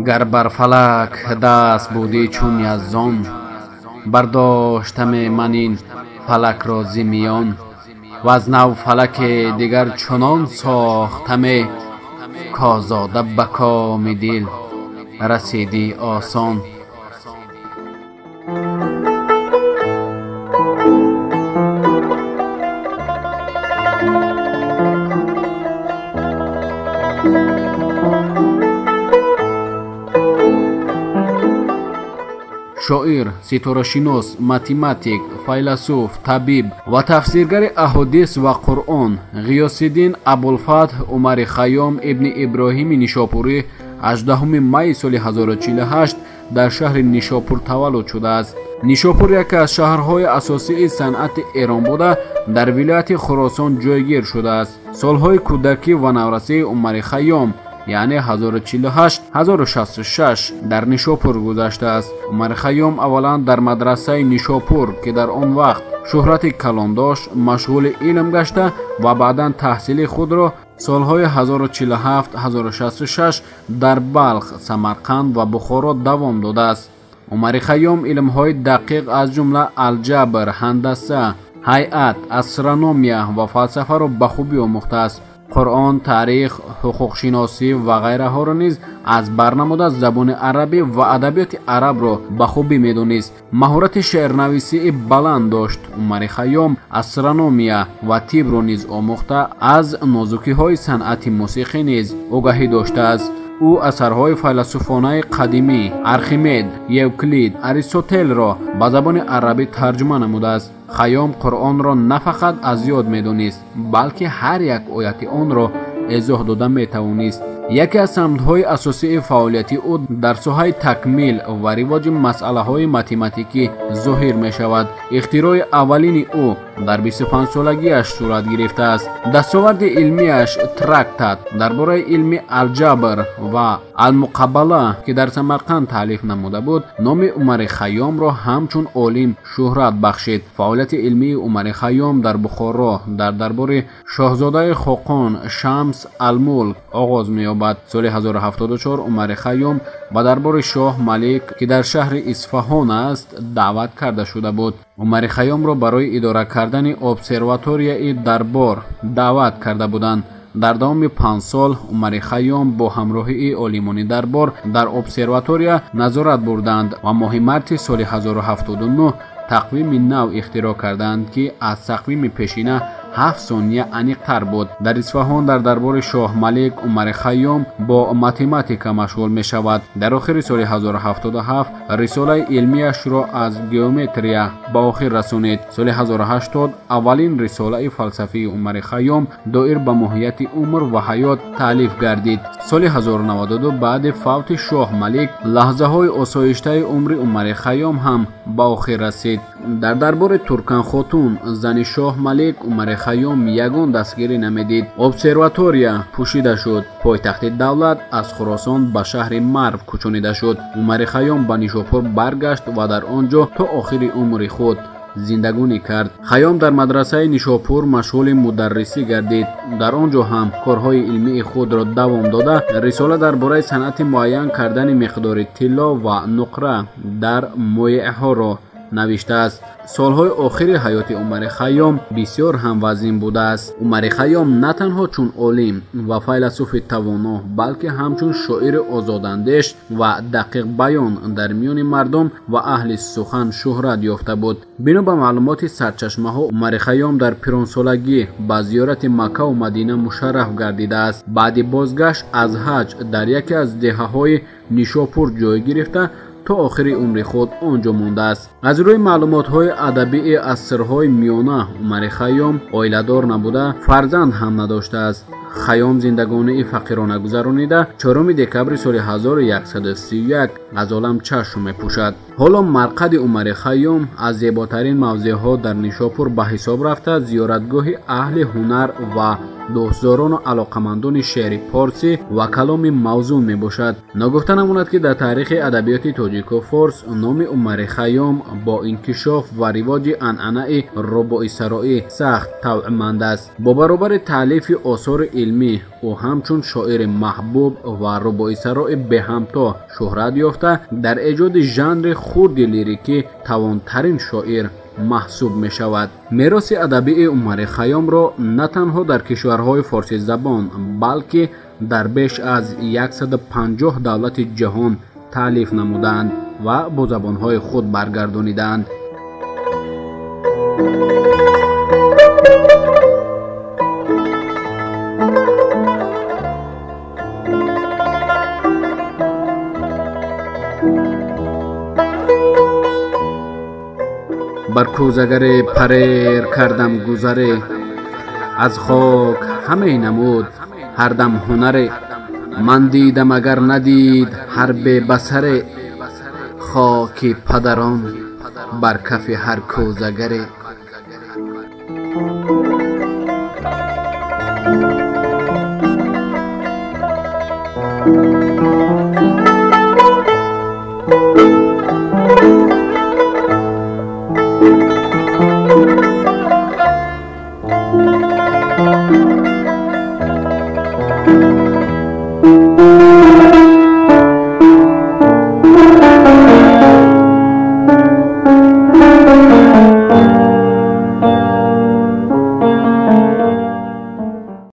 گر بر فلک دست بودی چون یزدان، برداشتم من این فلک را ز میان، و از نو فلک دیگر چنان ساختم کآزاده به کام دل رسیدی آسان. شاعر، ستاره‌شناس، ماتماتیک، فیلسوف، طبیب و تفسیرگر احادیث و قرآن غیاث‌الدین ابوالفتح عمر خیام ابن ابراهیم نیشاپوری 18 می سال 1048 در شهر نیشاپور تولد شده است. نیشاپور یکی از شهرهای اساسی صنعت ایران بوده در ولایت خراسان جایگیر شده است. سالهای کودکی و نورسی عمر خیام یعنی 1048 1066 در نیشاپور گذشته است. عمر خیام اولا در مدرسه نیشاپور که در آن وقت شهرت کلان داشت مشغول علم گشته و بعدا تحصیل خود را سالهای 1047 1066 در بلخ، سمرقند و بخارا دوام داده است. عمر خیام علمهای دقیق از جمله الجبر، هندسه، هیئت، استرونومیا و فلسفه را به خوبی آموخته است. قرآن، تاریخ، حقوق شناسی و غیره ها را نیز از برنموده زبان عربی و ادبیات عرب را به خوبی میدانست. مهارت شعرنویسی بلند داشت. عمر خیام استرونومیا و طب را نیز آموخته از نازکی های صنعت موسیقی نیز آگاهی داشته است. او اثرهای فیلسوفانه قدیمی ارخیمید، یوکلید، اریستوتل را به زبان عربی ترجمه نموده است. خیام قرآن را نه فقط از یاد میدانست بلکه هر یک آیت آن را ایضاح داده میتوانست. یکی از سمت‌های اساسی فعالیت او در ساحه تکمیل و رواج مسئله‌های متماتیکی ظاهر می‌شود. اختراع اولین او در 25 سالگیش صورت گرفته است. دستاورد علمیش تراکتات درباره علم الجبر و المقابله که در سمرقند تالیف نموده بود نام عمر خیام را همچون عالم شهرت بخشید. فعالیت علمی عمر خیام در بخارا در دربار شاهزاده خاقان شمس الملک آغاز می‌یابد. سال 1074 عمر خیام به دربار شاه ملک که در شهر اصفهان است دعوت کرده شده بود. عمر خیام را برای اداره کردن ابسرواتوریای دربار دعوت کرده بودند. در دوام 5 سال عمر خیام با همراهی عالمان دربار در ابسرواتوریا نظارت بردند و ماه مارس سال 1079 تقویم نو اختراع کردند که از تقویم پیشینه 7 ثانیه عمیق‌تر بود. در اصفهان در دربار شاه ملک عمر خیام با متماتیک مشغول می شود. در آخر سال 1077 رساله علمیش را از گئومتریا به آخر رسانید. سال 1080 اولین رساله فلسفی عمر خیام دایر به ماهیت عمر و حیات تالیف گردید. سال 1092 بعد فوت شاه ملک لحظه های آسایشته عمر عمر خیام هم به آخر رسید. در دربار ترکان خاتون زن شاه ملک عمر خیام یگان دستگیری نمیدید. ابسرواتوریا پوشیده شد. پایتخت دولت از خراسان به شهر مرو کوچانیده شد. عمر خیام به نیشاپور برگشت و در آنجا تا آخر عمر خود زندگانی کرد. خیام در مدرسه نیشاپور مشغول مدرسی گردید. در آنجا هم کارهای علمی خود را دوام داده رساله درباره صنعت معین کردن مقدار طلا و نقره در مایع ها را نوشته است. سالهای آخر حیات عمر خیام بسیار هم وزین بوده است. عمر خیام نه تنها چون عالم و فیلسوف توانا بلکه همچون شاعر آزاداندیش و دقیق بیان در میان مردم و اهل سخن شهرت یافته بود. بنا به معلومات سرچشمه ها عمر خیام در پیران سالگی به زیارت مکه و مدینه مشرف گردیده است. بعد بازگشت از حج در یکی از دهه های نیشاپور جای گرفته تا آخر عمر خود آنجا مانده است. از روی معلومات های ادبی عصرهای میانه عمر خیام عائله‌دار نبوده، فرزند هم نداشته است. خیام زندگانی فقیرانه گذرانیده 4 دکبر سال 1131 از عالم چشم می‌پوشد. حالا مرقد عمر خیام از زیباترین موضع‌ها در نیشاپور به حساب رفته زیارتگاه اهل هنر و دوستداران و علاقمندان شعر پارسی و کلام موزون می باشد. نگفته نماند که در تاریخ ادبیات تاجیک و فارس نام عمر خیام با انکشاف و رواج عنعنه رباعی سرایی سخت توأمند است. با برابر تالیف آثار علمی او همچون شاعر محبوب و رباعی سرای به همتا شهرت یافته در ایجاد ژانر خرد لیریکی توانترین شاعر محسوب می شود. میراث ادبی عمر خیام را نه تنها در کشورهای فارسی زبان بلکه در بیش از 150 دولت جهان تالیف نمودند و با زبانهای خود برگردانیدند. بر کوزگر پریر کردم گذره، از خاک همه نمود هر دم هنره. من دیدم اگر ندید هر به بصره، خاک پدران بر کف هر کوزگره.